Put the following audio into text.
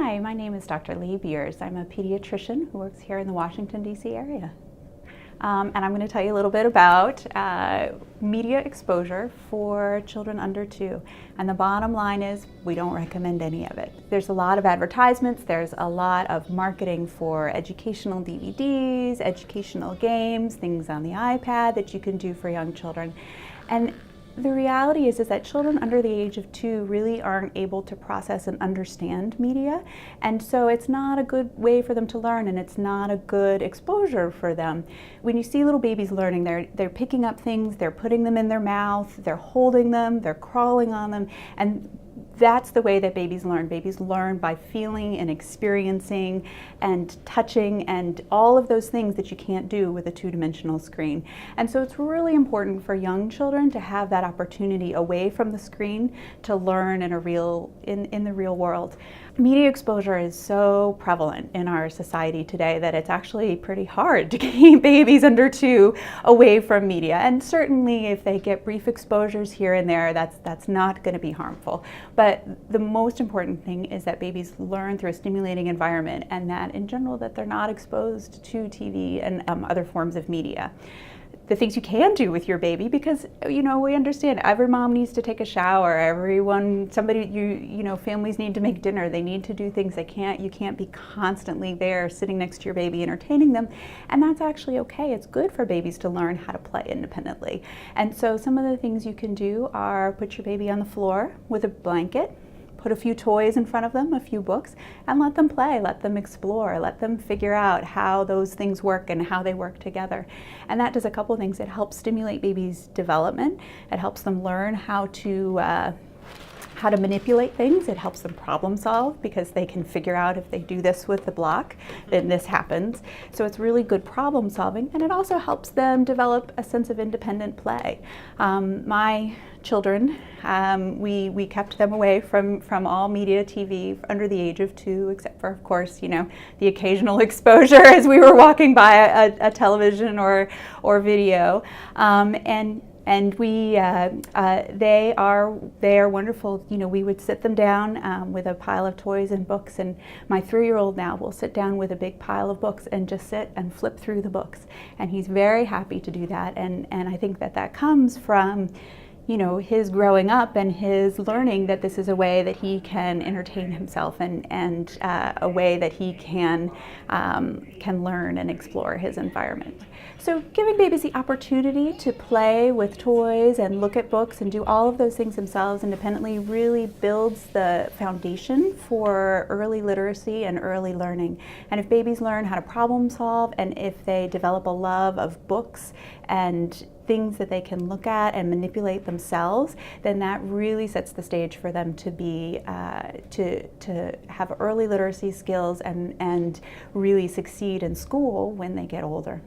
Hi, my name is Dr. Lee Beers. I'm a pediatrician who works here in the Washington, D.C. area. And I'm going to tell you a little bit about media exposure for children under 2. And the bottom line is we don't recommend any of it. There's a lot of advertisements, there's a lot of marketing for educational DVDs, educational games, things on the iPad that you can do for young children. And the reality is that children under the age of 2 really aren't able to process and understand media, and so it's not a good way for them to learn, and it's not a good exposure for them. When you see little babies learning, they're picking up things, they're putting them in their mouth, they're holding them, they're crawling on them, and that's the way that babies learn. Babies learn by feeling and experiencing and touching and all of those things that you can't do with a 2-dimensional screen. And so it's really important for young children to have that opportunity away from the screen to learn in the real world. Media exposure is so prevalent in our society today that it's actually pretty hard to keep babies under 2 away from media. And certainly if they get brief exposures here and there, that's not going to be harmful. But the most important thing is that babies learn through a stimulating environment, and that in general that they're not exposed to TV and other forms of media. The things you can do with your baby, because we understand every mom needs to take a shower, families need to make dinner, they need to do things. You can't be constantly there sitting next to your baby entertaining them, and that's actually okay. It's good for babies to learn how to play independently. And so some of the things you can do are put your baby on the floor with a blanket, put a few toys in front of them, a few books, and let them play, let them explore, let them figure out how those things work and how they work together. And that does a couple of things. It helps stimulate babies' development. It helps them learn how to manipulate things. It helps them problem solve because they can figure out if they do this with the block, then this happens. So it's really good problem solving, and it also helps them develop a sense of independent play. My children, we kept them away from all media TV under the age of 2, except for, of course, the occasional exposure as we were walking by a television or video. And they are wonderful. We would sit them down with a pile of toys and books, and my 3-year-old now will sit down with a big pile of books and just sit and flip through the books. And he's very happy to do that. And I think that comes from his growing up and his learning that this is a way that he can entertain himself and a way that he can learn and explore his environment. So giving babies the opportunity to play with toys and look at books and do all of those things themselves independently really builds the foundation for early literacy and early learning. And if babies learn how to problem solve, and if they develop a love of books and things that they can look at and manipulate themselves, then that really sets the stage for them to be to have early literacy skills and really succeed in school when they get older.